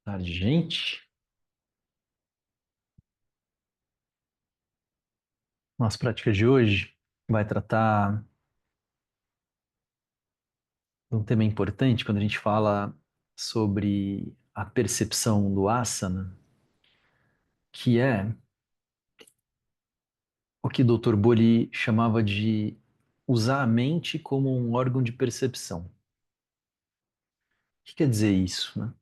Tarde, gente. Nossa prática de hoje vai tratar de um tema importante quando a gente fala sobre a percepção do asana, que é o que o Dr. Bolli chamava de usar a mente como um órgão de percepção. O que quer dizer isso, né?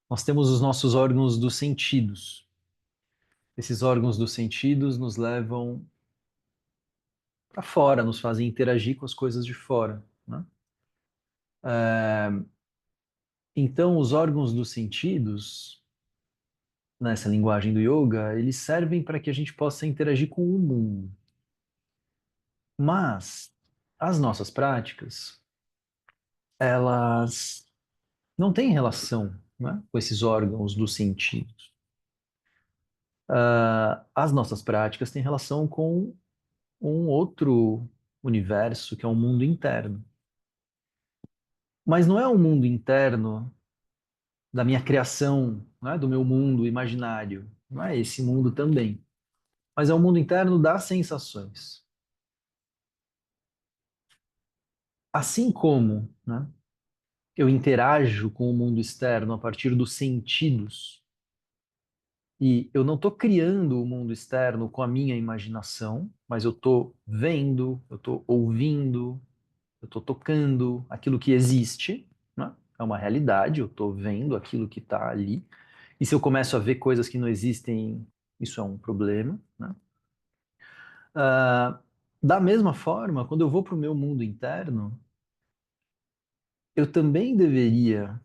Nós temos os nossos órgãos dos sentidos. Esses órgãos dos sentidos nos levam para fora, nos fazem interagir com as coisas de fora, né? Então, os órgãos dos sentidos nessa linguagem do yoga, eles servem para que a gente possa interagir com o mundo. Mas as nossas práticas, elas não têm relação, né, com esses órgãos dos sentidos. As nossas práticas têm relação com um outro universo, que é o mundo interno. Mas não é o mundo interno da minha criação, né, do meu mundo imaginário. Não é esse mundo também. Mas é o mundo interno das sensações. Assim como, né, eu interajo com o mundo externo a partir dos sentidos, e eu não estou criando o mundo externo com a minha imaginação, mas eu estou vendo, eu estou ouvindo, eu estou tocando aquilo que existe, né? É uma realidade, eu estou vendo aquilo que está ali. E se eu começo a ver coisas que não existem, isso é um problema, né? Ah, da mesma forma, quando eu vou para o meu mundo interno, eu também deveria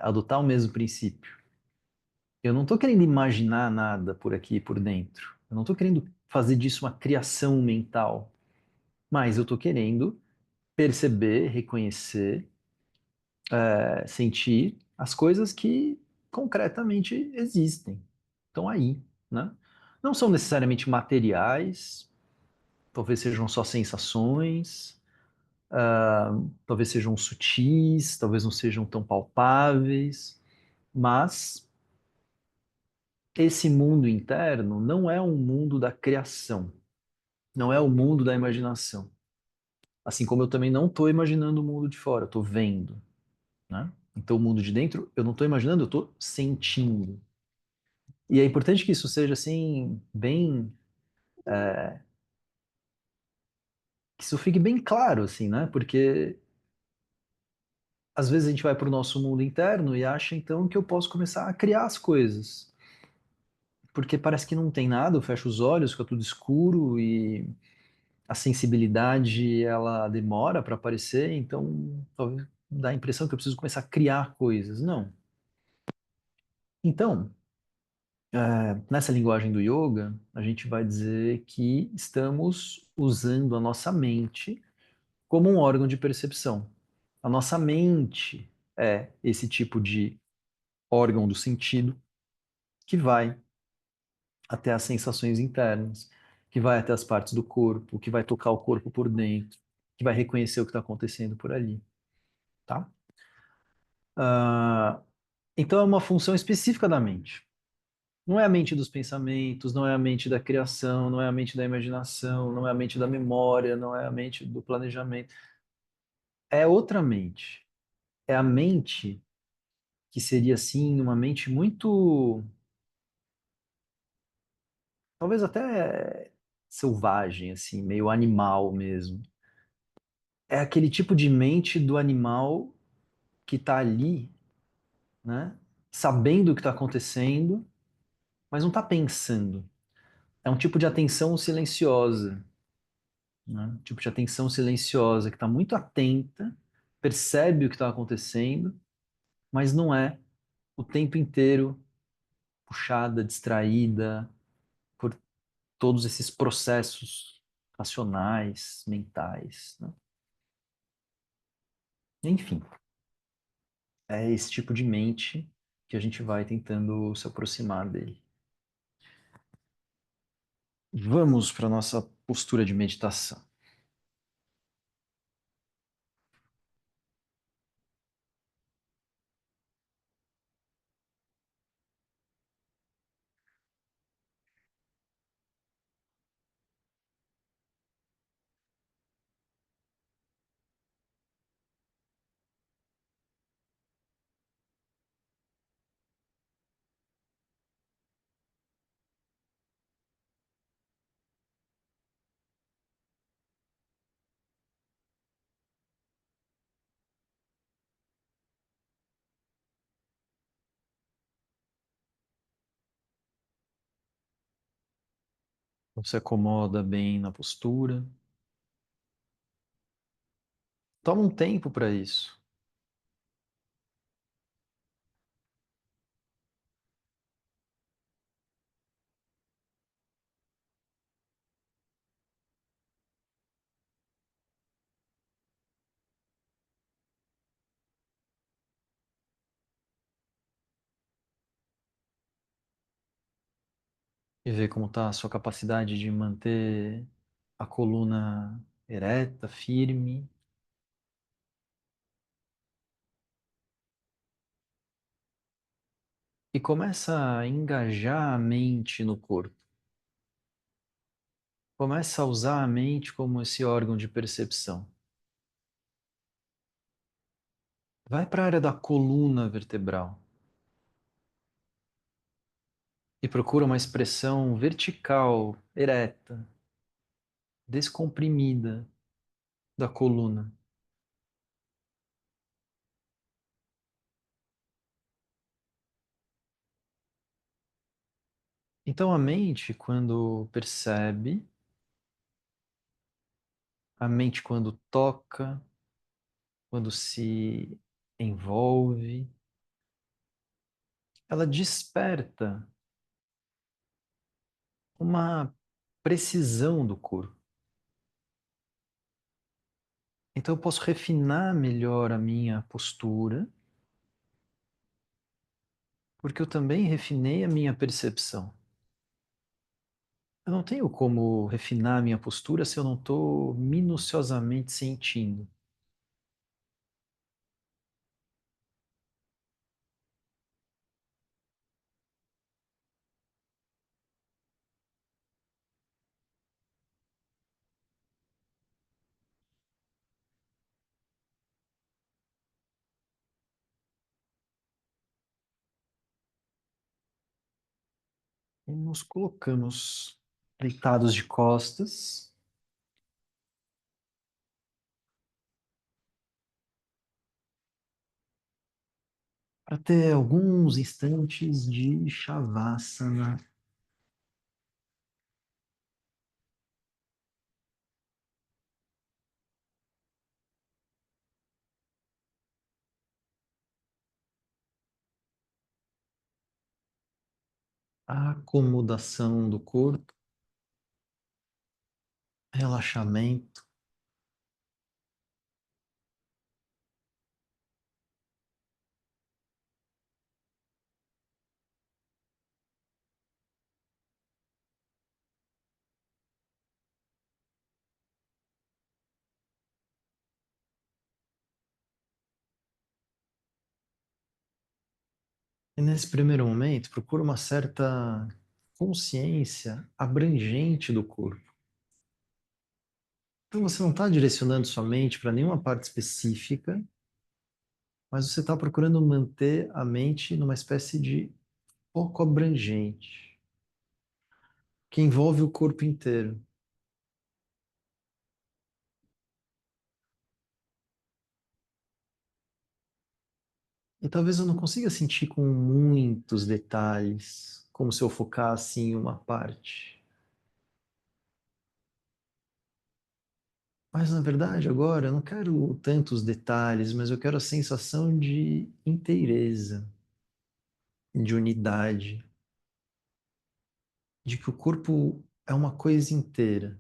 adotar o mesmo princípio. Eu não estou querendo imaginar nada por aqui e por dentro. Eu não estou querendo fazer disso uma criação mental. Mas eu estou querendo perceber, reconhecer, sentir as coisas que concretamente existem. Estão aí, né? Não são necessariamente materiais, talvez sejam só sensações, talvez sejam sutis, talvez não sejam tão palpáveis, mas esse mundo interno não é um mundo da criação, não é o mundo da imaginação. Assim como eu também não estou imaginando o mundo de fora, eu estou vendo, né? Então o mundo de dentro eu não estou imaginando, eu estou sentindo. E é importante que isso seja assim, bem, que isso fique bem claro, assim, né? Porque às vezes a gente vai para o nosso mundo interno e acha então que eu posso começar a criar as coisas. Porque parece que não tem nada, eu fecho os olhos, fica tudo escuro e a sensibilidade ela demora para aparecer, então talvez dá a impressão que eu preciso começar a criar coisas. Não. Então, nessa linguagem do yoga, a gente vai dizer que estamos usando a nossa mente como um órgão de percepção. A nossa mente é esse tipo de órgão do sentido que vai até as sensações internas, que vai até as partes do corpo, que vai tocar o corpo por dentro, que vai reconhecer o que está acontecendo por ali, tá? Ah, então é uma função específica da mente. Não é a mente dos pensamentos, não é a mente da criação, não é a mente da imaginação, não é a mente da memória, não é a mente do planejamento. É outra mente. É a mente que seria assim uma mente muito, talvez até selvagem, assim, meio animal mesmo. É aquele tipo de mente do animal que está ali, né, sabendo o que está acontecendo, mas não está pensando. É um tipo de atenção silenciosa, né? Um tipo de atenção silenciosa que está muito atenta, percebe o que está acontecendo, mas não é o tempo inteiro puxada, distraída por todos esses processos racionais, mentais, né? Enfim, é esse tipo de mente que a gente vai tentando se aproximar dele. Vamos para a nossa postura de meditação. Você acomoda bem na postura. Toma um tempo para isso. E ver como está a sua capacidade de manter a coluna ereta, firme. E começa a engajar a mente no corpo. Começa a usar a mente como esse órgão de percepção. Vai para a área da coluna vertebral e procura uma expressão vertical, ereta, descomprimida da coluna. Então a mente, quando percebe, a mente quando toca, quando se envolve, ela desperta uma precisão do corpo. Então eu posso refinar melhor a minha postura, porque eu também refinei a minha percepção. Eu não tenho como refinar a minha postura se eu não estou minuciosamente sentindo. E nos colocamos deitados de costas, para ter alguns instantes de Shavasana. A acomodação do corpo, relaxamento. E nesse primeiro momento, procura uma certa consciência abrangente do corpo. Então você não está direcionando sua mente para nenhuma parte específica, mas você está procurando manter a mente numa espécie de foco abrangente, que envolve o corpo inteiro. E talvez eu não consiga sentir com muitos detalhes, como se eu focasse em uma parte. Mas na verdade, agora eu não quero tantos detalhes, mas eu quero a sensação de inteireza, de unidade, de que o corpo é uma coisa inteira.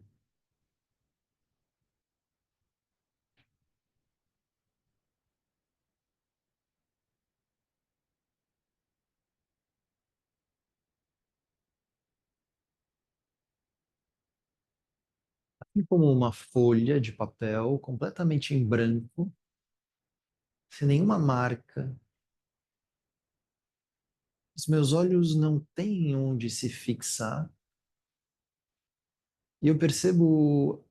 Assim como uma folha de papel completamente em branco, sem nenhuma marca. Os meus olhos não têm onde se fixar e eu percebo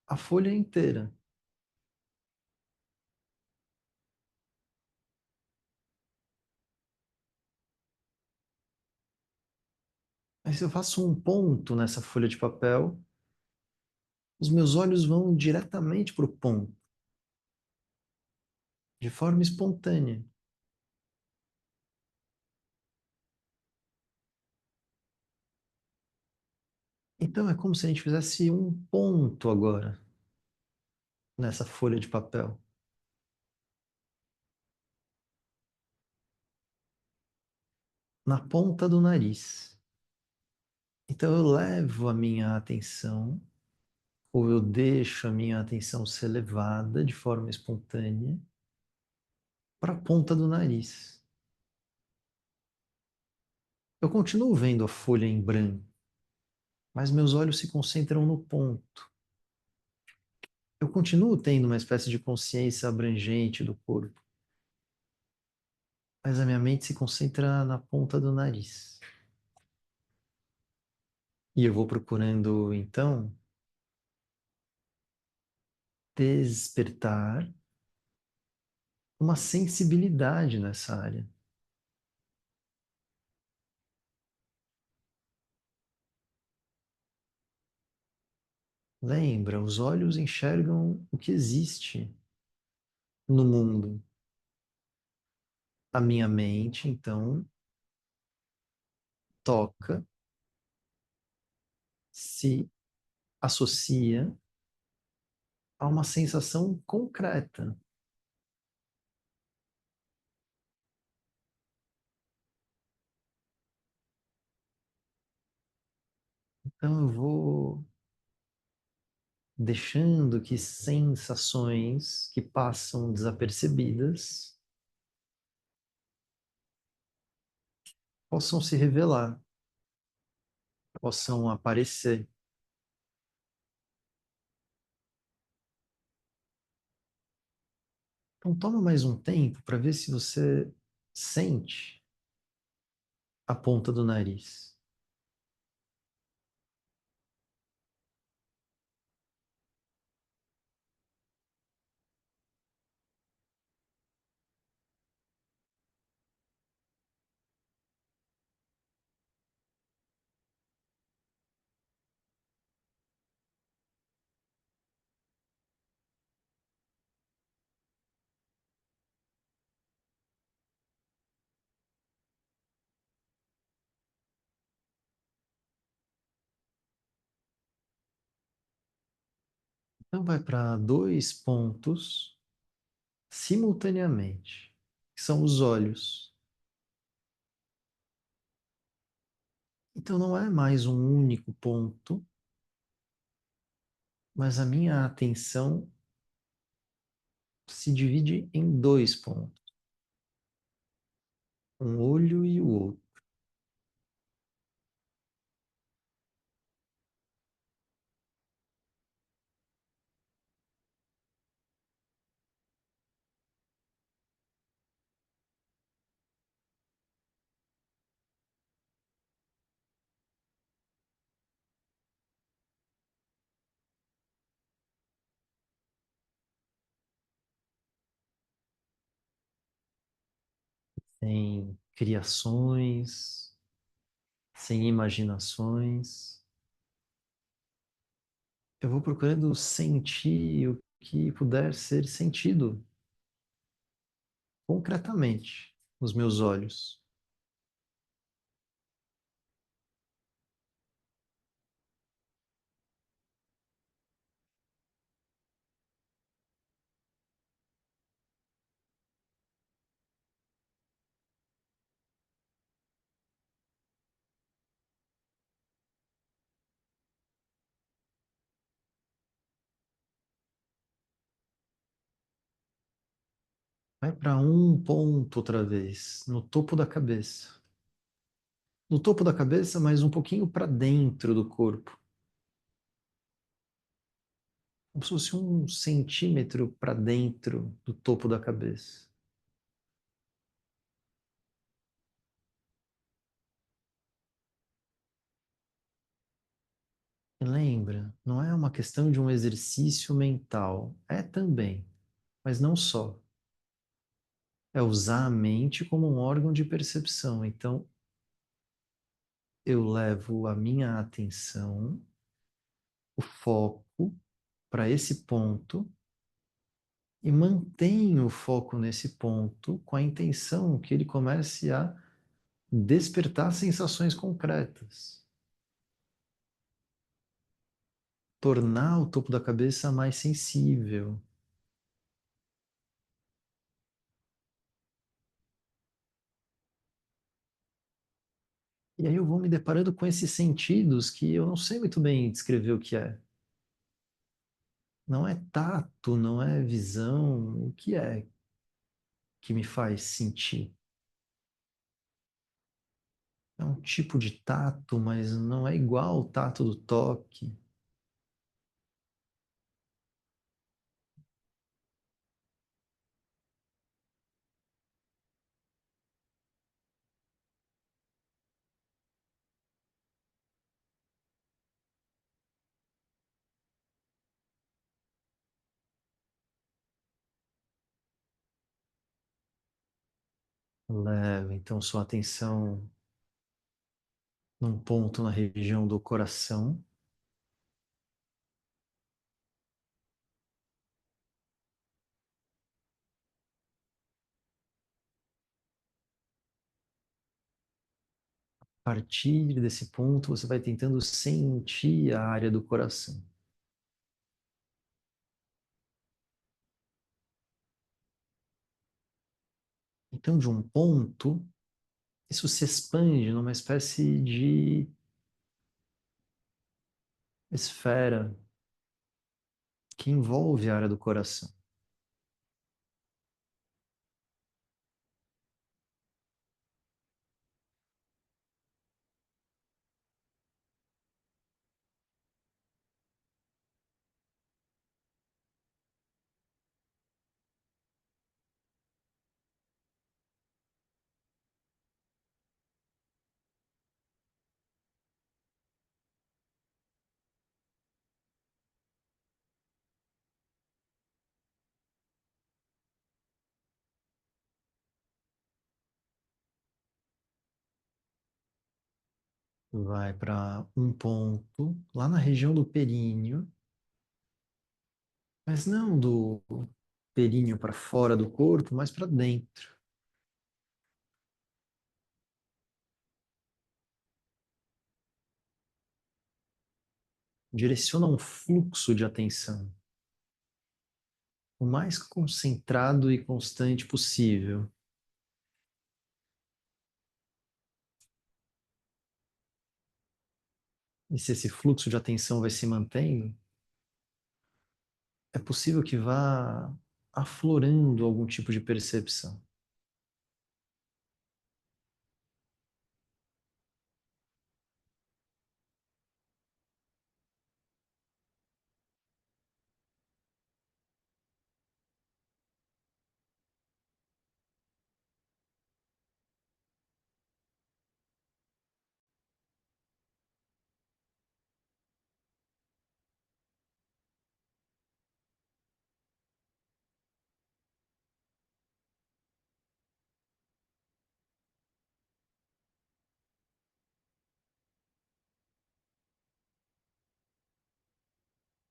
a folha inteira. Mas se eu faço um ponto nessa folha de papel, os meus olhos vão diretamente para o ponto, de forma espontânea. Então é como se a gente fizesse um ponto agora nessa folha de papel, na ponta do nariz. Então eu levo a minha atenção, ou eu deixo a minha atenção ser levada de forma espontânea para a ponta do nariz. Eu continuo vendo a folha em branco, mas meus olhos se concentram no ponto. Eu continuo tendo uma espécie de consciência abrangente do corpo, mas a minha mente se concentra na ponta do nariz. E eu vou procurando, então, despertar uma sensibilidade nessa área. Lembra, os olhos enxergam o que existe no mundo. A minha mente, então, toca, se associa a uma sensação concreta. Então, eu vou deixando que sensações que passam desapercebidas possam se revelar, possam aparecer. Então, toma mais um tempo para ver se você sente a ponta do nariz. Então, vai para dois pontos simultaneamente, que são os olhos. Então, não é mais um único ponto, mas a minha atenção se divide em dois pontos, um olho e o outro. Sem criações, sem imaginações. Eu vou procurando sentir o que puder ser sentido concretamente nos meus olhos. Vai para um ponto outra vez, no topo da cabeça. No topo da cabeça, mas um pouquinho para dentro do corpo. Como se fosse 1 centímetro para dentro do topo da cabeça. E lembra, não é uma questão de um exercício mental. É também, mas não só. É usar a mente como um órgão de percepção. Então, eu levo a minha atenção, o foco, para esse ponto e mantenho o foco nesse ponto com a intenção que ele comece a despertar sensações concretas. tornar o topo da cabeça mais sensível. E aí eu vou me deparando com esses sentidos que eu não sei muito bem descrever o que é. Não é tato, não é visão, o que é que me faz sentir? É um tipo de tato, mas não é igual o tato do toque. Leva então sua atenção num ponto na região do coração. A partir desse ponto, você vai tentando sentir a área do coração. Então, de um ponto, isso se expande numa espécie de esfera que envolve a área do coração. Vai para um ponto lá na região do períneo, mas não do períneo para fora do corpo, mas para dentro. Direciona um fluxo de atenção o mais concentrado e constante possível. E se esse fluxo de atenção vai se mantendo, é possível que vá aflorando algum tipo de percepção.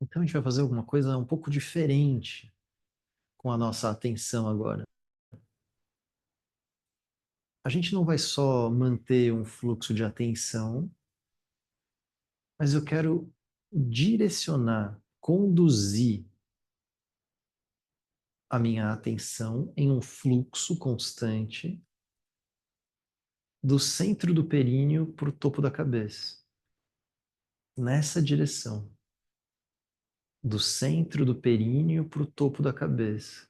Então a gente vai fazer alguma coisa um pouco diferente com a nossa atenção agora. A gente não vai só manter um fluxo de atenção, mas eu quero direcionar, conduzir a minha atenção em um fluxo constante do centro do períneo para o topo da cabeça. Nessa direção, do centro do períneo para o topo da cabeça.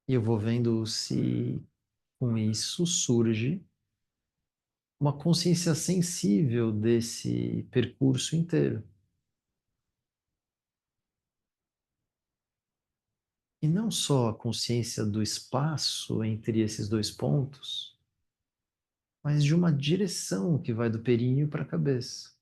E eu vou vendo se com isso surge uma consciência sensível desse percurso inteiro. E não só a consciência do espaço entre esses dois pontos, mas de uma direção que vai do períneo para a cabeça.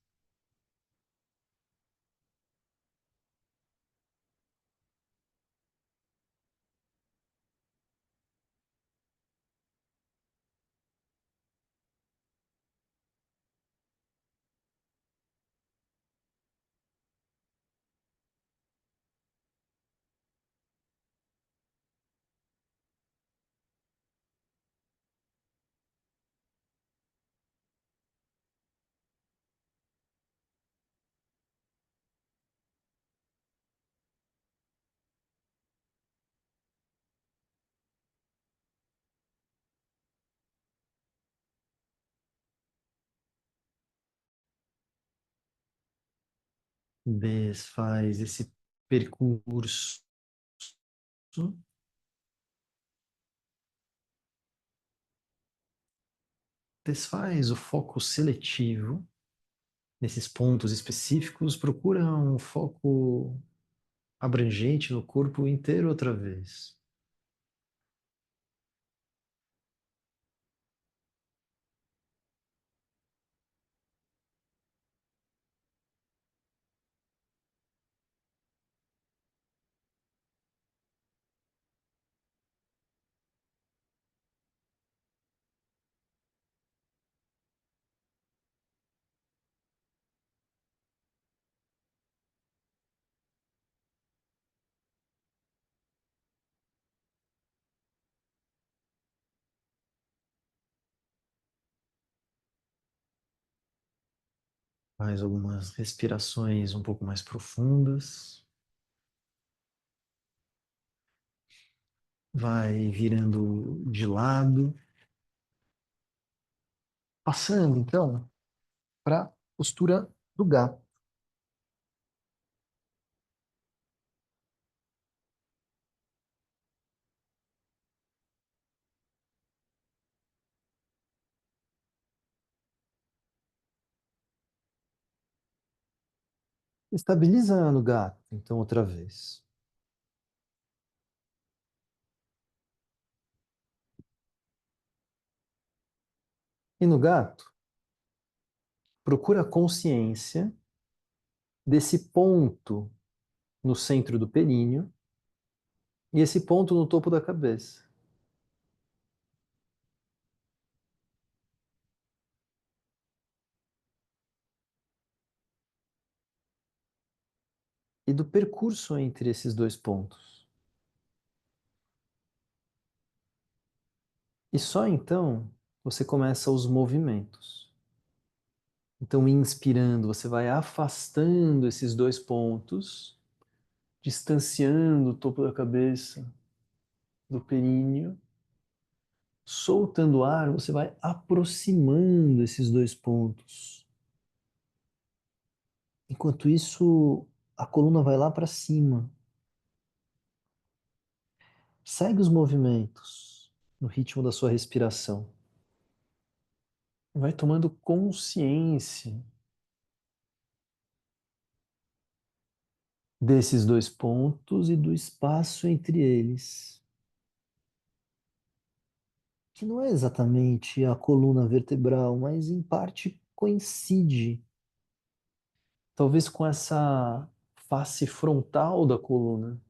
Desfaz esse percurso. Desfaz o foco seletivo nesses pontos específicos. Procura um foco abrangente no corpo inteiro outra vez. Faz algumas respirações um pouco mais profundas. Vai virando de lado, passando então para a postura do gato. Estabilizando o gato, então outra vez. E no gato, procura a consciência desse ponto no centro do períneo e esse ponto no topo da cabeça. E do percurso entre esses dois pontos. E só então você começa os movimentos. Então, inspirando, você vai afastando esses dois pontos, distanciando o topo da cabeça do períneo. Soltando o ar, você vai aproximando esses dois pontos. Enquanto isso, a coluna vai lá para cima. Segue os movimentos no ritmo da sua respiração. Vai tomando consciência desses dois pontos e do espaço entre eles, que não é exatamente a coluna vertebral, mas em parte coincide, talvez com essa face frontal da coluna.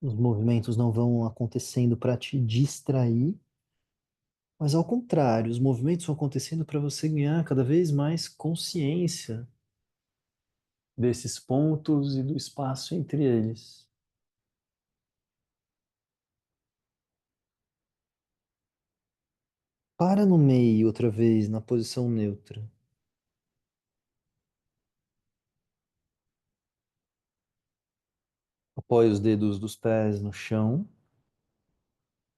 Os movimentos não vão acontecendo para te distrair, mas ao contrário, os movimentos vão acontecendo para você ganhar cada vez mais consciência desses pontos e do espaço entre eles. Para no meio outra vez, na posição neutra. Apoia os dedos dos pés no chão.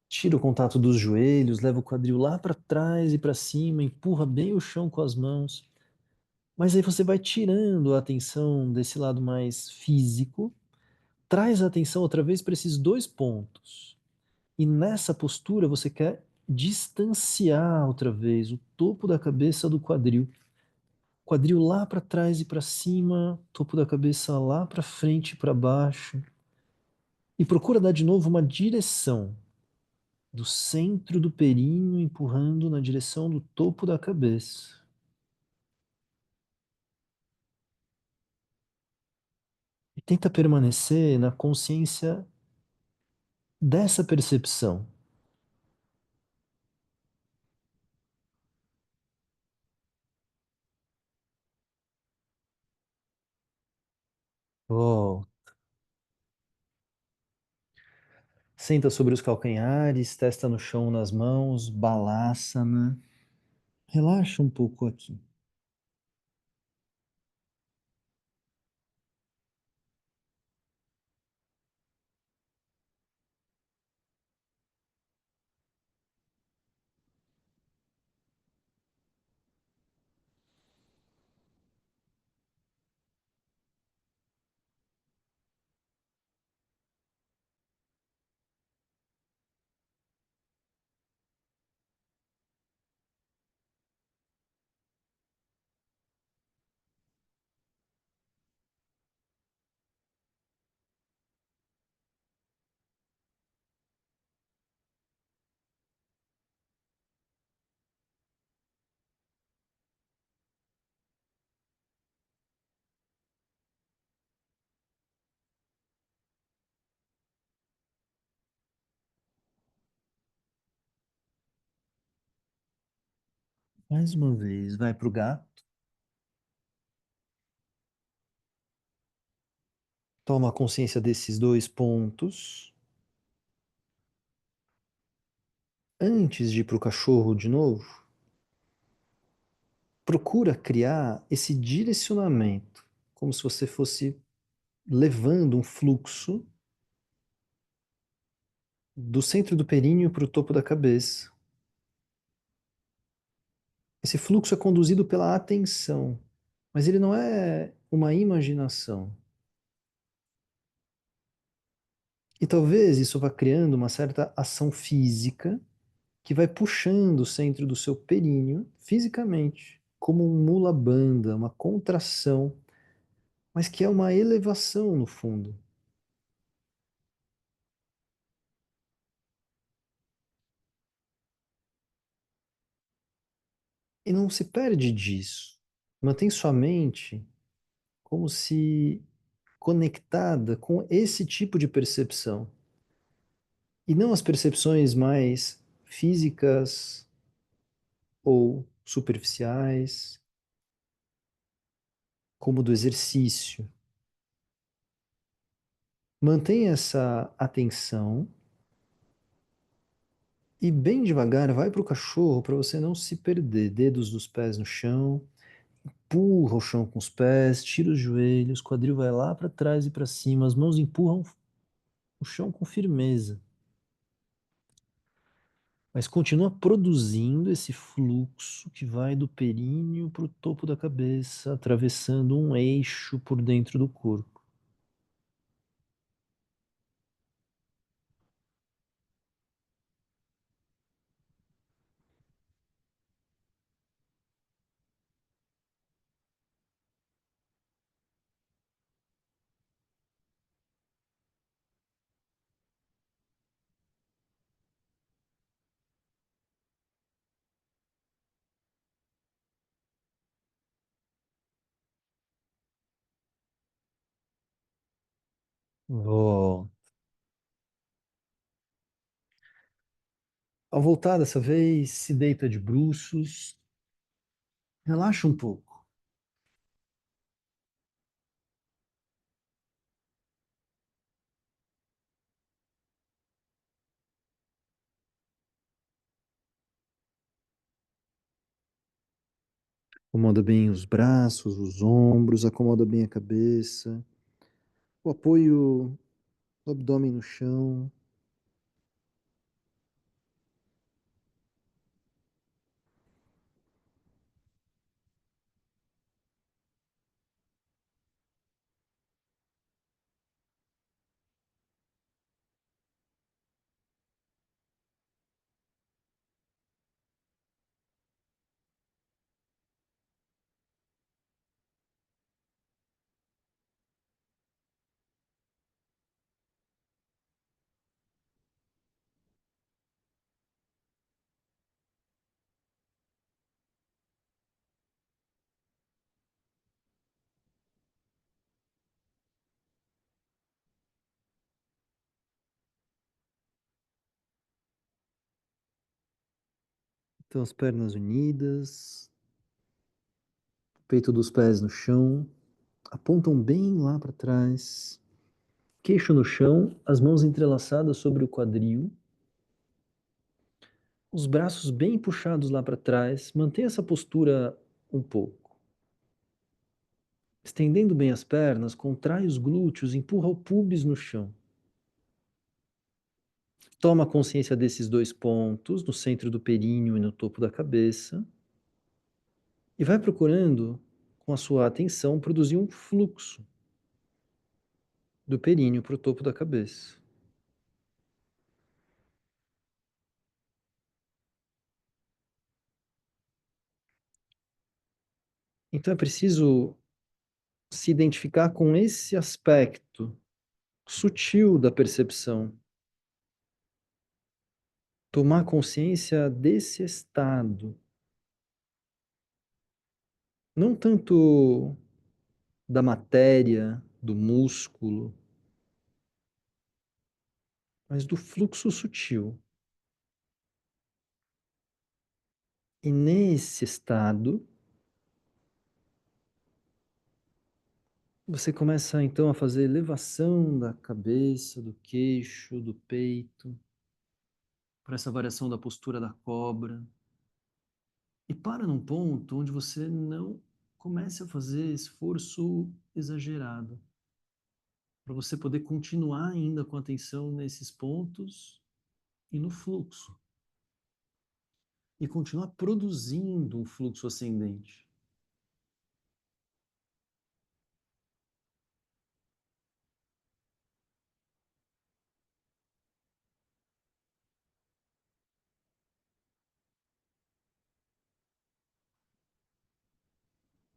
Tira o contato dos joelhos, leva o quadril lá para trás e para cima, empurra bem o chão com as mãos. Mas aí você vai tirando a atenção desse lado mais físico, traz a atenção outra vez para esses dois pontos. E nessa postura você quer distanciar outra vez o topo da cabeça do quadril. Quadril lá para trás e para cima, topo da cabeça lá para frente e para baixo. E procura dar de novo uma direção do centro do períneo empurrando na direção do topo da cabeça. E tenta permanecer na consciência dessa percepção. Oh, senta sobre os calcanhares, testa no chão nas mãos, balássana. Relaxa um pouco aqui. Mais uma vez, vai para o gato. Toma consciência desses dois pontos. Antes de ir para o cachorro de novo, procura criar esse direcionamento, como se você fosse levando um fluxo do centro do períneo para o topo da cabeça. Esse fluxo é conduzido pela atenção, mas ele não é uma imaginação. E talvez isso vá criando uma certa ação física que vai puxando o centro do seu períneo fisicamente, como um mula-banda, uma contração, mas que é uma elevação no fundo. E não se perde disso. Mantém sua mente como se conectada com esse tipo de percepção. E não as percepções mais físicas ou superficiais, como do exercício. Mantenha essa atenção e bem devagar vai para o cachorro para você não se perder. Dedos dos pés no chão, empurra o chão com os pés, tira os joelhos, o quadril vai lá para trás e para cima, as mãos empurram o chão com firmeza. Mas continua produzindo esse fluxo que vai do períneo para o topo da cabeça, atravessando um eixo por dentro do corpo. Oh. Ao voltar dessa vez, se deita de bruços, relaxa um pouco. Acomoda bem os braços, os ombros, acomoda bem a cabeça, o apoio do abdômen no chão. Então, as pernas unidas, peito dos pés no chão, apontam bem lá para trás, queixo no chão, as mãos entrelaçadas sobre o quadril, os braços bem puxados lá para trás. Mantenha essa postura um pouco. Estendendo bem as pernas, contrai os glúteos, empurra o pubis no chão. Toma consciência desses dois pontos, no centro do períneo e no topo da cabeça. E vai procurando, com a sua atenção, produzir um fluxo do períneo para o topo da cabeça. Então é preciso se identificar com esse aspecto sutil da percepção. Tomar consciência desse estado. Não tanto da matéria, do músculo, mas do fluxo sutil. E nesse estado, você começa então a fazer elevação da cabeça, do queixo, do peito, para essa variação da postura da cobra. E para num ponto onde você não comece a fazer esforço exagerado, para você poder continuar ainda com atenção nesses pontos e no fluxo. E continuar produzindo um fluxo ascendente.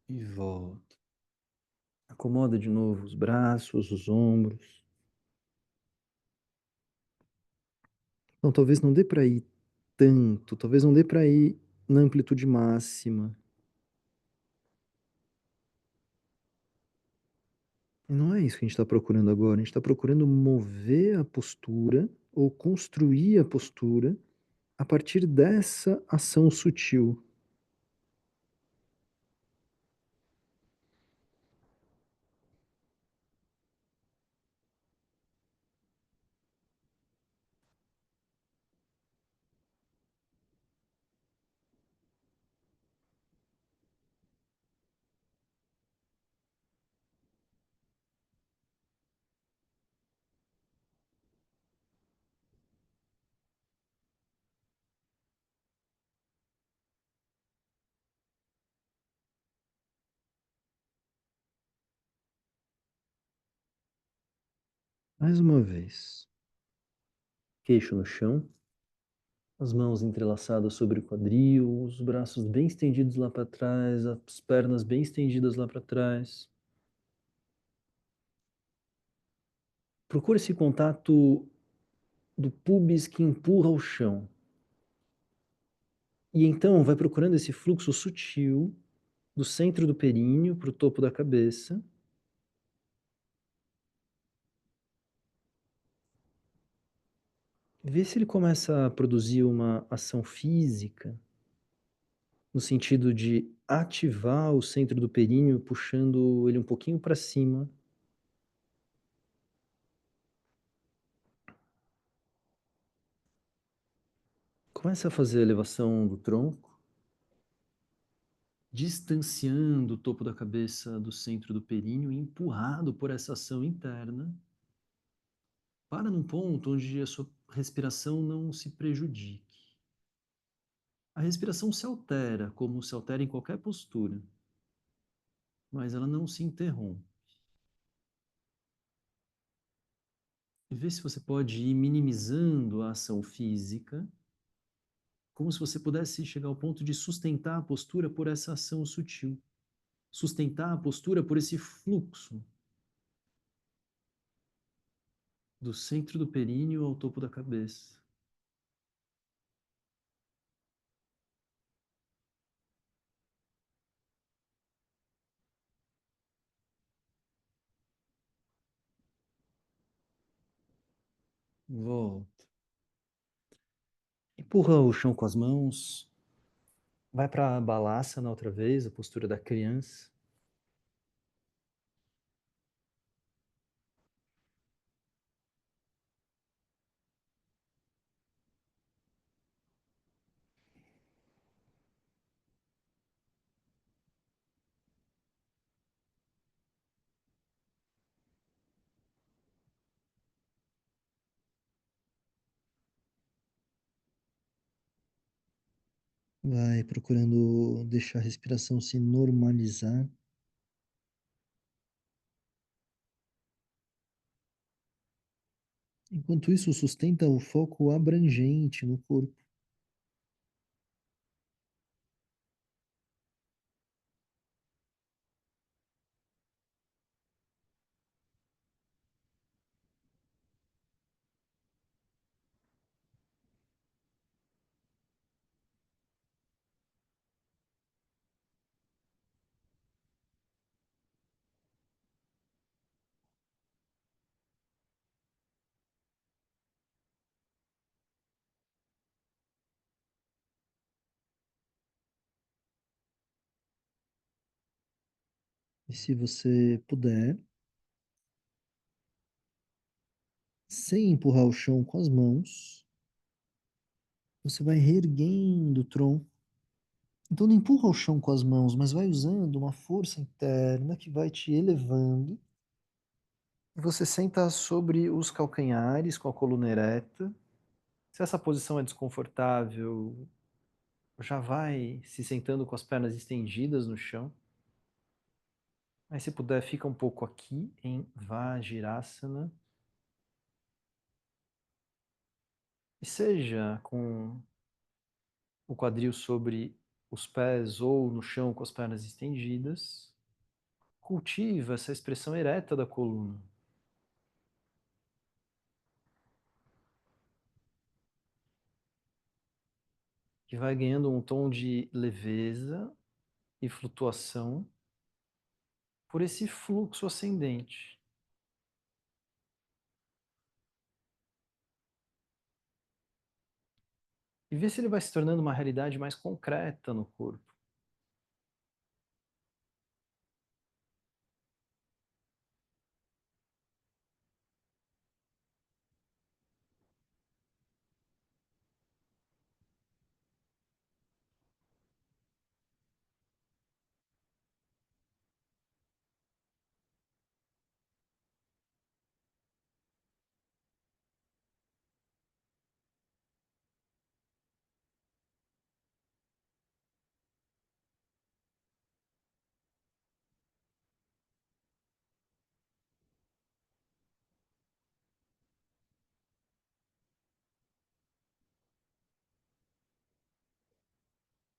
E volta. Acomoda de novo os braços, os ombros. Então, talvez não dê para ir tanto, talvez não dê para ir na amplitude máxima. E não é isso que a gente está procurando agora. A gente está procurando mover a postura ou construir a postura a partir dessa ação sutil. Mais uma vez. Queixo no chão, as mãos entrelaçadas sobre o quadril, os braços bem estendidos lá para trás, as pernas bem estendidas lá para trás. Procure esse contato do pubis que empurra o chão. E então vai procurando esse fluxo sutil do centro do períneo para o topo da cabeça. Vê se ele começa a produzir uma ação física, no sentido de ativar o centro do períneo, puxando ele um pouquinho para cima. Começa a fazer a elevação do tronco, distanciando o topo da cabeça do centro do períneo, empurrado por essa ação interna. Para num ponto onde a sua respiração não se prejudique. A respiração se altera, como se altera em qualquer postura, mas ela não se interrompe. E vê se você pode ir minimizando a ação física, como se você pudesse chegar ao ponto de sustentar a postura por essa ação sutil. Sustentar a postura por esse fluxo do centro do períneo ao topo da cabeça. Volta. Empurra o chão com as mãos. Vai para a Balasana outra vez, a postura da criança. Vai procurando deixar a respiração se normalizar. Enquanto isso, sustenta o foco abrangente no corpo. E se você puder, sem empurrar o chão com as mãos, você vai reerguendo o tronco. Então não empurra o chão com as mãos, mas vai usando uma força interna que vai te elevando. E você senta sobre os calcanhares com a coluna ereta. Se essa posição é desconfortável, já vai se sentando com as pernas estendidas no chão. Aí se puder, fica um pouco aqui em Vajrasana. E seja com o quadril sobre os pés ou no chão com as pernas estendidas, cultiva essa expressão ereta da coluna, que vai ganhando um tom de leveza e flutuação por esse fluxo ascendente. E vê se ele vai se tornando uma realidade mais concreta no corpo.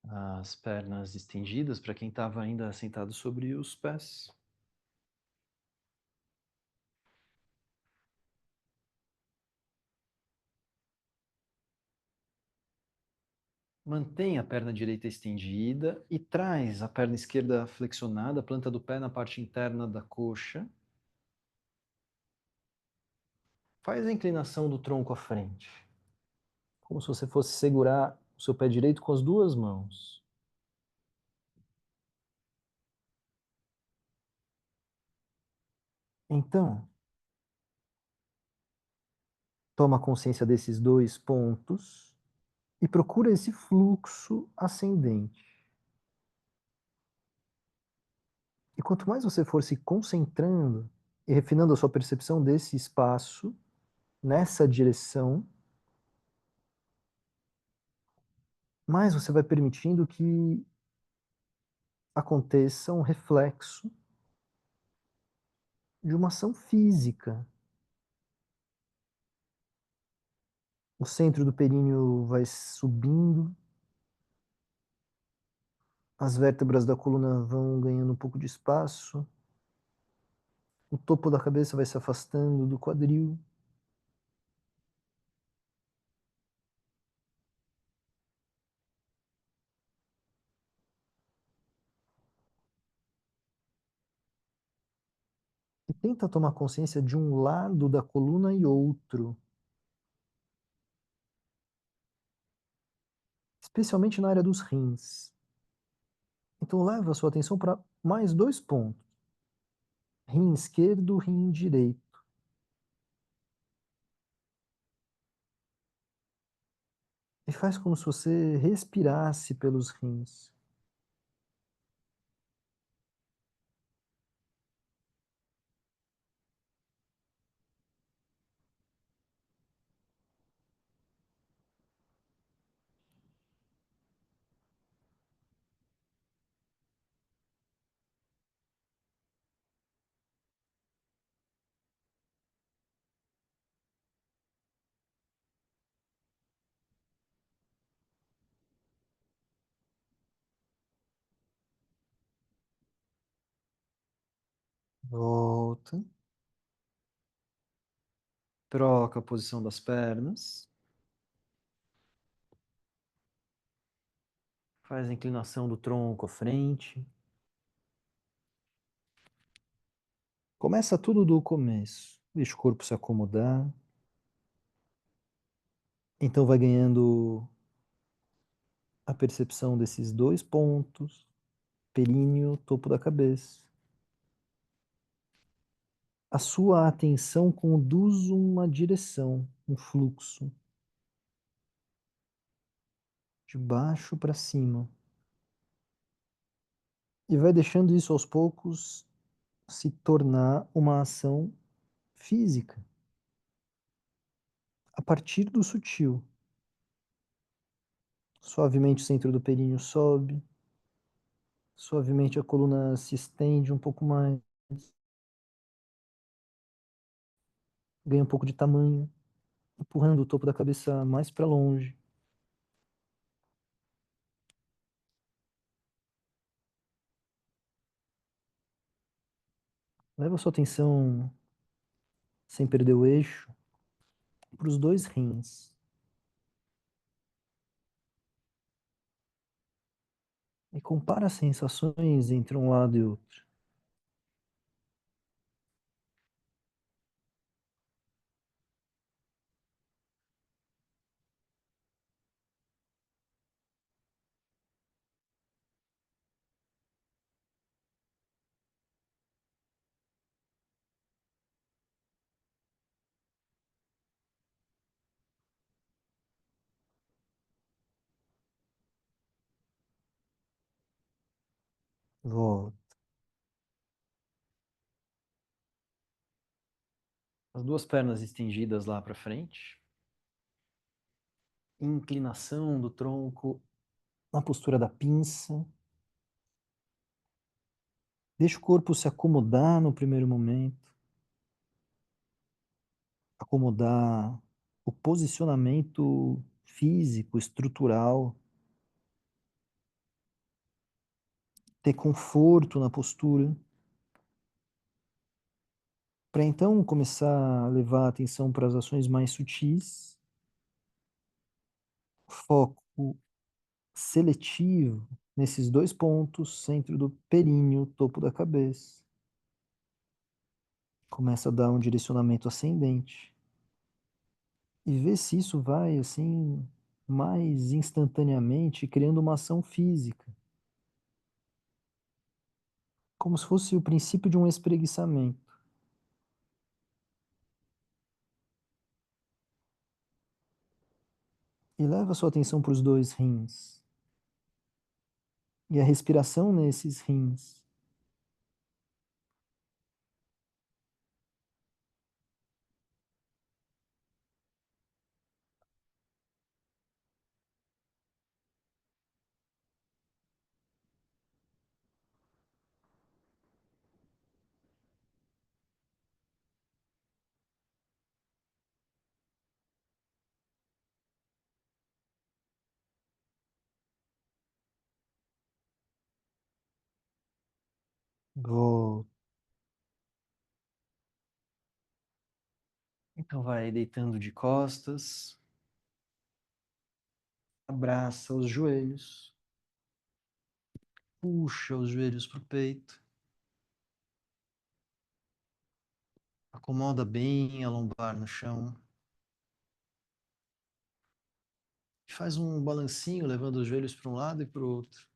As pernas estendidas para quem estava ainda sentado sobre os pés. Mantém a perna direita estendida e traz a perna esquerda flexionada, a planta do pé na parte interna da coxa. Faz a inclinação do tronco à frente, como se você fosse segurar o seu pé direito com as duas mãos. Então, toma consciência desses dois pontos e procura esse fluxo ascendente. E quanto mais você for se concentrando e refinando a sua percepção desse espaço, nessa direção, mais você vai permitindo que aconteça um reflexo de uma ação física. O centro do períneo vai subindo, as vértebras da coluna vão ganhando um pouco de espaço, o topo da cabeça vai se afastando do quadril. E tenta tomar consciência de um lado da coluna e outro, especialmente na área dos rins. Então leva a sua atenção para mais dois pontos: rim esquerdo, rim direito. E faz como se você respirasse pelos rins. Volta. Troca a posição das pernas. Faz a inclinação do tronco à frente. Começa tudo do começo. Deixa o corpo se acomodar. Então vai ganhando a percepção desses dois pontos, períneo, topo da cabeça. A sua atenção conduz uma direção, um fluxo, de baixo para cima. E vai deixando isso aos poucos se tornar uma ação física, a partir do sutil. Suavemente o centro do períneo sobe, suavemente a coluna se estende um pouco mais, ganha um pouco de tamanho, empurrando o topo da cabeça mais para longe. Leva sua atenção, sem perder o eixo, para os dois rins. E compara as sensações entre um lado e outro. Volta. As duas pernas estendidas lá para frente. Inclinação do tronco na postura da pinça. Deixa o corpo se acomodar no primeiro momento. Acomodar o posicionamento físico, estrutural. Ter conforto na postura. Para então começar a levar a atenção para as ações mais sutis. Foco seletivo nesses dois pontos, centro do períneo, topo da cabeça. Começa a dar um direcionamento ascendente e vê se isso vai assim mais instantaneamente criando uma ação física, como se fosse o princípio de um espreguiçamento. E leva a sua atenção para os dois rins e a respiração nesses rins. Volta. Então vai deitando de costas, abraça os joelhos, puxa os joelhos para o peito, acomoda bem a lombar no chão, faz um balancinho levando os joelhos para um lado e para o outro.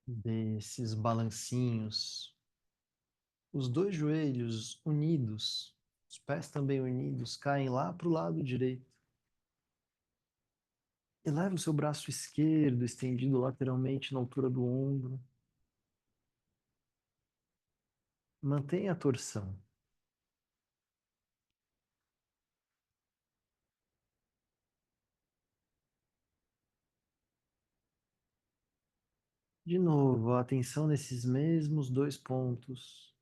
desses balancinhos, os dois joelhos unidos, os pés também unidos, caem lá para o lado direito. Eleva o seu braço esquerdo, estendido lateralmente na altura do ombro. Mantenha a torção. De novo, a atenção nesses mesmos dois pontos,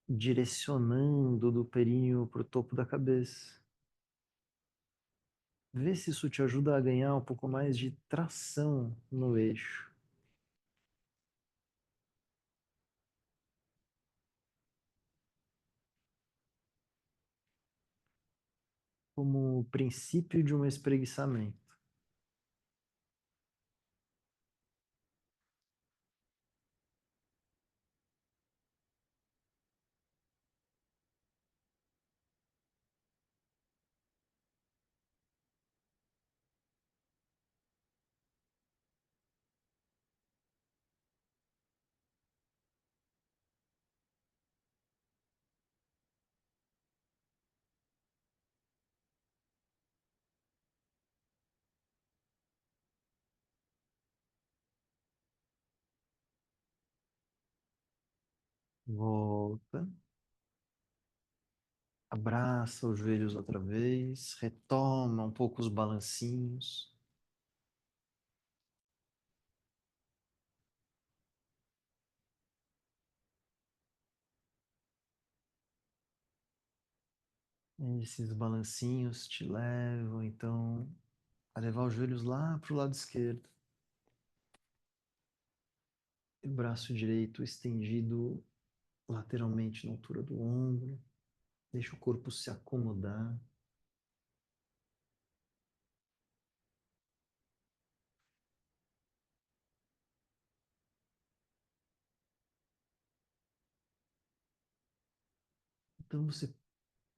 direcionando do períneo para o topo da cabeça. Vê se isso te ajuda a ganhar um pouco mais de tração no eixo. Como o princípio de um espreguiçamento. Volta. Abraça os joelhos outra vez. Retoma um pouco os balancinhos. Esses balancinhos te levam, então, a levar os joelhos lá para o lado esquerdo. E o braço direito estendido lateralmente na altura do ombro. Deixa o corpo se acomodar. Então você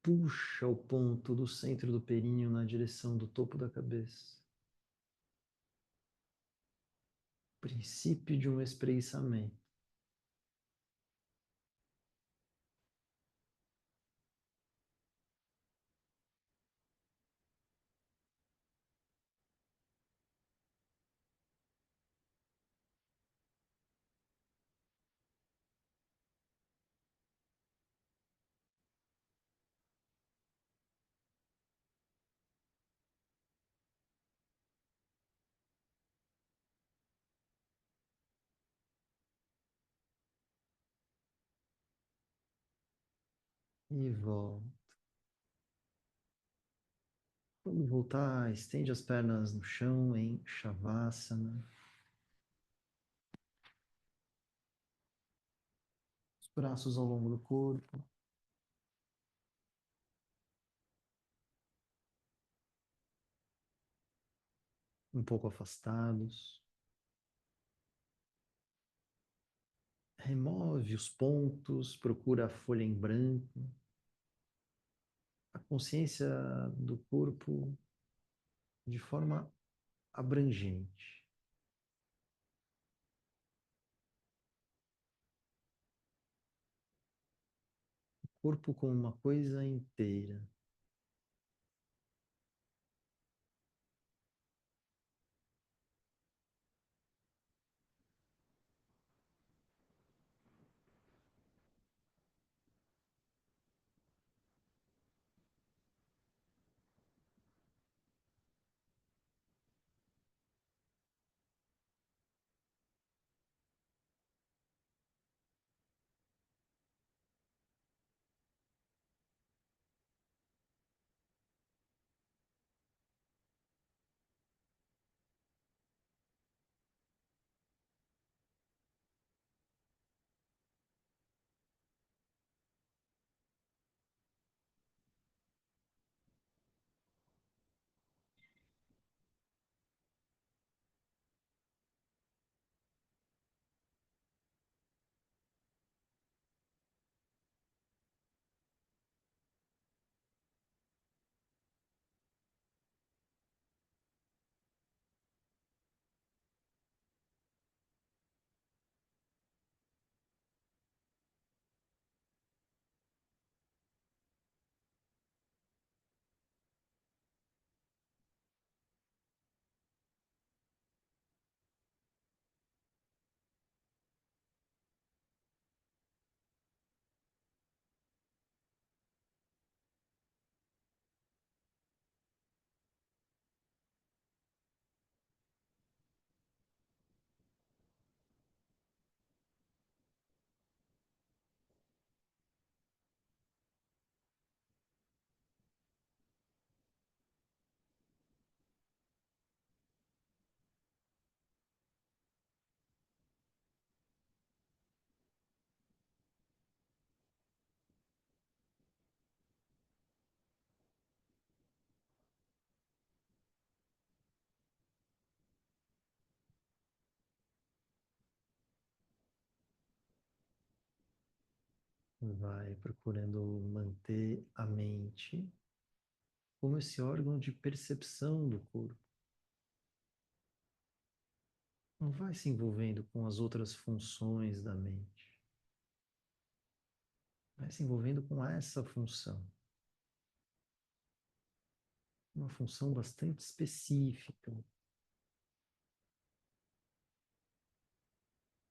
puxa o ponto do centro do períneo na direção do topo da cabeça. Princípio de um espreguiçamento. E volta. Quando voltar, estende as pernas no chão em Shavasana. Os braços ao longo do corpo, um pouco afastados. Remove os pontos, procura a folha em branco. A consciência do corpo de forma abrangente. O corpo como uma coisa inteira. Vai procurando manter a mente como esse órgão de percepção do corpo. Não vai se envolvendo com as outras funções da mente. Vai se envolvendo com essa função. Uma função bastante específica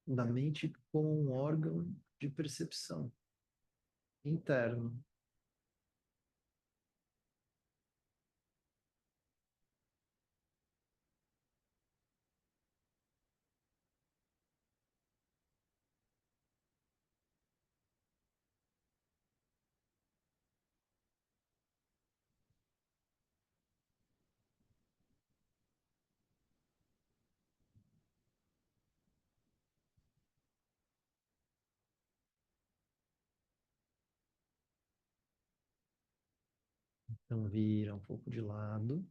da mente como um órgão de percepção interno. Então vira um pouco de lado.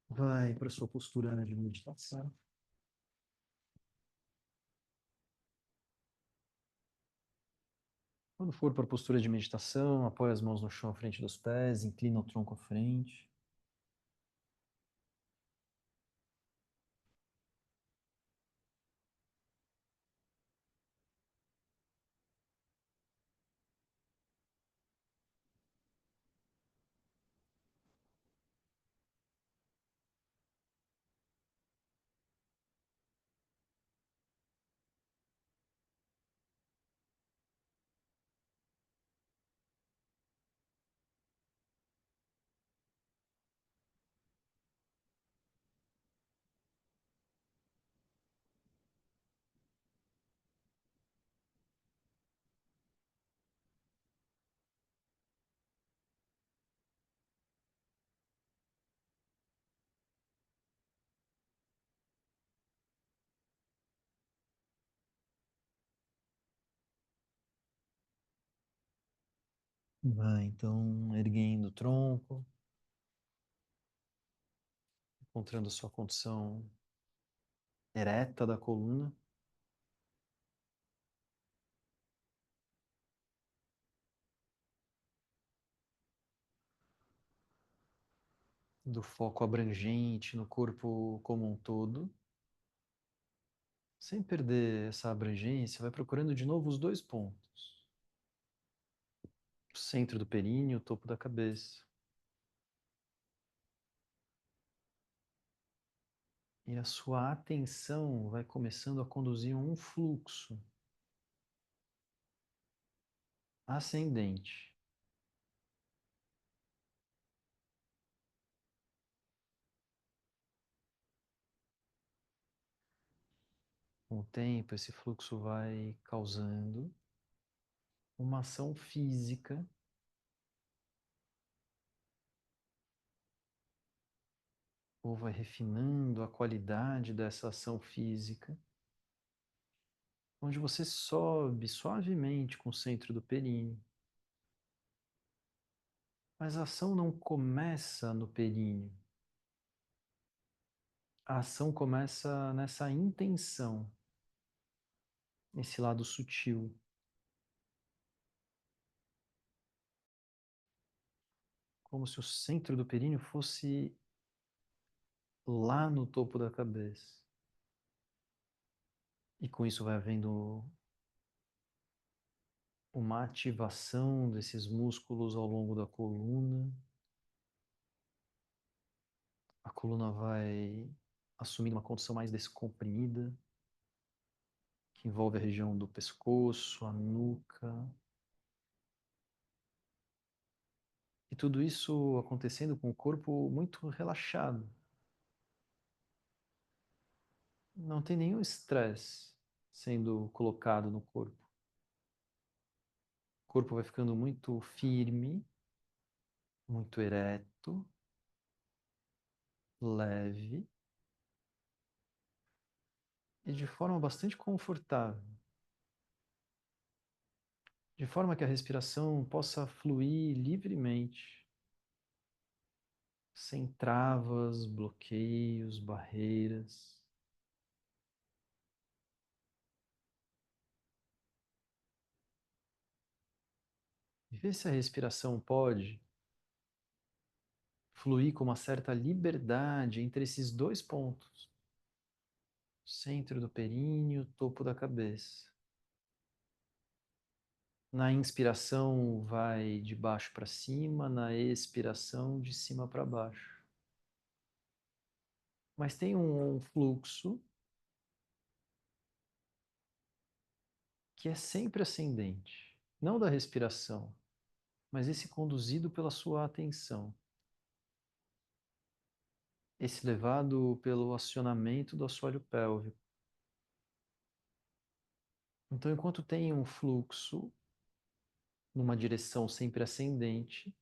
Vai para sua postura de meditação. Quando for para a postura de meditação, apoia as mãos no chão à frente dos pés, inclina o tronco à frente. Vai, então, erguendo o tronco, encontrando a sua condição ereta da coluna. Do foco abrangente no corpo como um todo. Sem perder essa abrangência, vai procurando de novo os dois pontos. O centro do períneo, o topo da cabeça. E a sua atenção vai começando a conduzir um fluxo ascendente. Com o tempo, esse fluxo vai causando uma ação física, ou vai refinando a qualidade dessa ação física, onde você sobe suavemente com o centro do períneo. Mas a ação não começa no períneo. A ação começa nessa intenção, nesse lado sutil. Como se o centro do períneo fosse lá no topo da cabeça. E com isso vai havendo uma ativação desses músculos ao longo da coluna. A coluna vai assumindo uma condição mais descomprimida, que envolve a região do pescoço, a nuca. E tudo isso acontecendo com o corpo muito relaxado. Não tem nenhum estresse sendo colocado no corpo. O corpo vai ficando muito firme, muito ereto, leve e de forma bastante confortável, de forma que a respiração possa fluir livremente, sem travas, bloqueios, barreiras. vê se a respiração pode fluir com uma certa liberdade entre esses dois pontos. Centro do períneo, topo da cabeça. Na inspiração vai de baixo para cima, na expiração de cima para baixo. Mas tem um fluxo que é sempre ascendente, não da respiração, mas esse conduzido pela sua atenção, esse levado pelo acionamento do assoalho pélvico. Então, enquanto tem um fluxo numa direção sempre ascendente,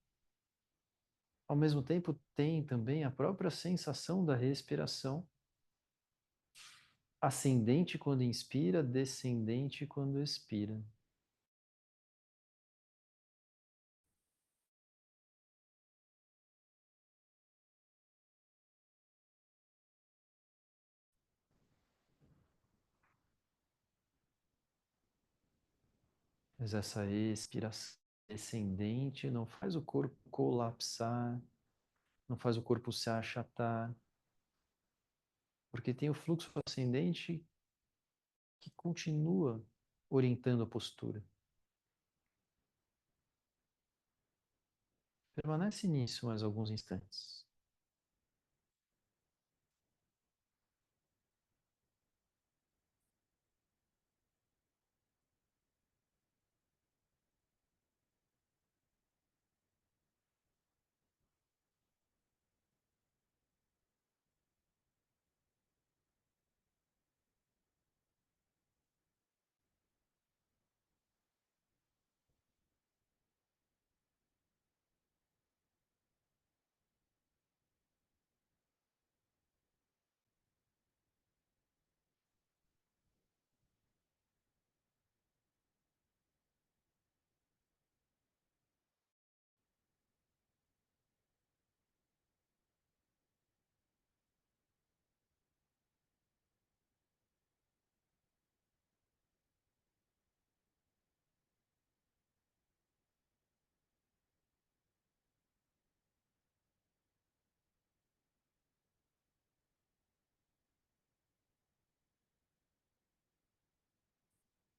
ao mesmo tempo tem também a própria sensação da respiração, ascendente quando inspira, descendente quando expira. Mas essa expiração descendente não faz o corpo colapsar, não faz o corpo se achatar, porque tem o fluxo ascendente que continua orientando a postura. Permanece nisso mais alguns instantes.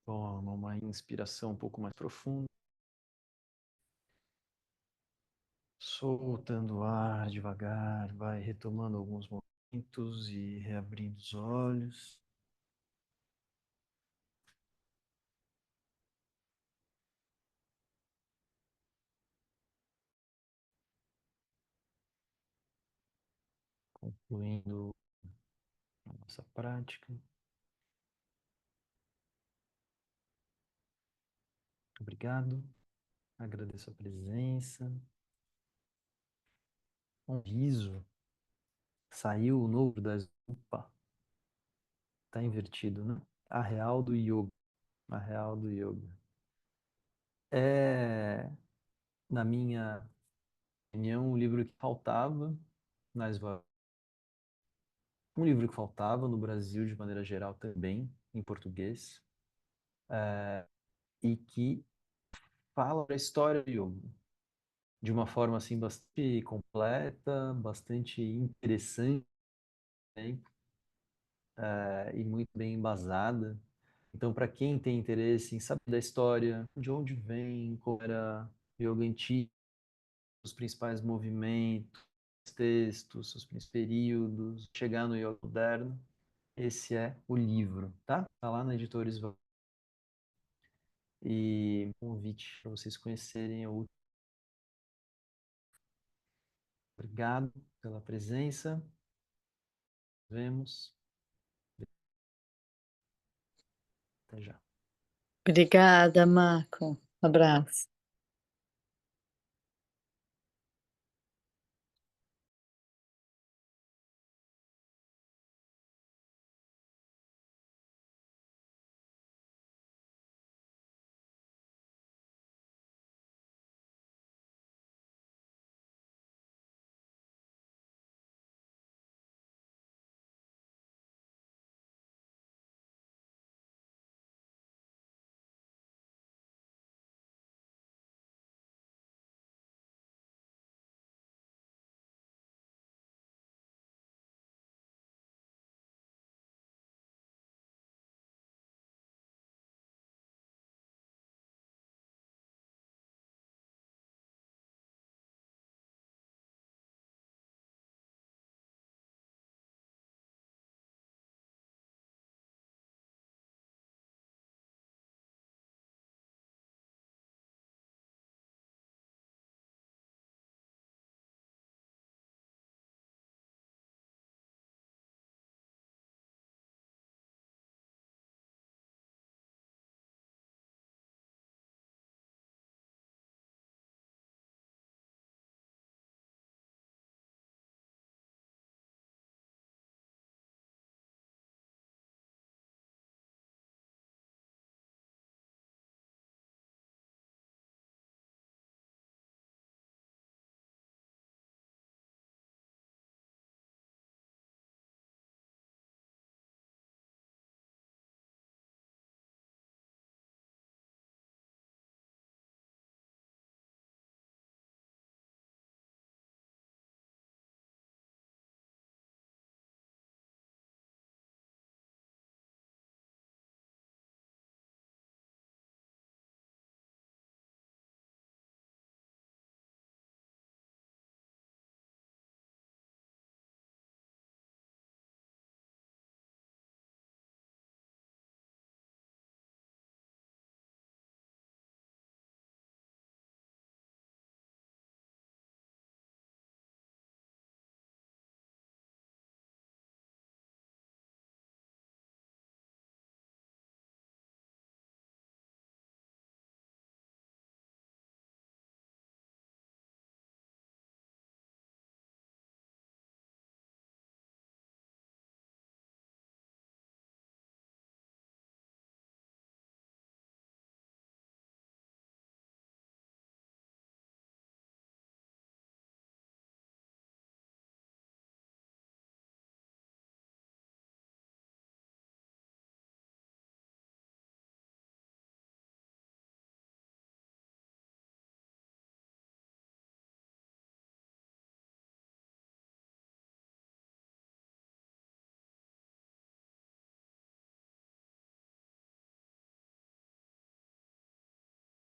Toma uma inspiração um pouco mais profunda, soltando o ar devagar, vai retomando alguns momentos e reabrindo os olhos. Concluindo a nossa prática. Obrigado, agradeço a presença. Um riso. Saiu o novo das. Opa, tá invertido, né? A real do yoga. A real do yoga. É, na minha opinião, um livro que faltava nas um livro que faltava no Brasil de maneira geral também, em português, e que fala a história do yoga de uma forma assim bastante completa, bastante interessante, né? E muito bem embasada. Então, para quem tem interesse em saber da história, de onde vem, como era o yoga antigo, os principais movimentos, textos, os principais períodos, chegar no yoga moderno, esse é o livro, tá? Tá lá na Editores Vale. E um convite para vocês conhecerem o. Obrigado pela presença. Vemos. Até já. Obrigada, Marco. Abraço.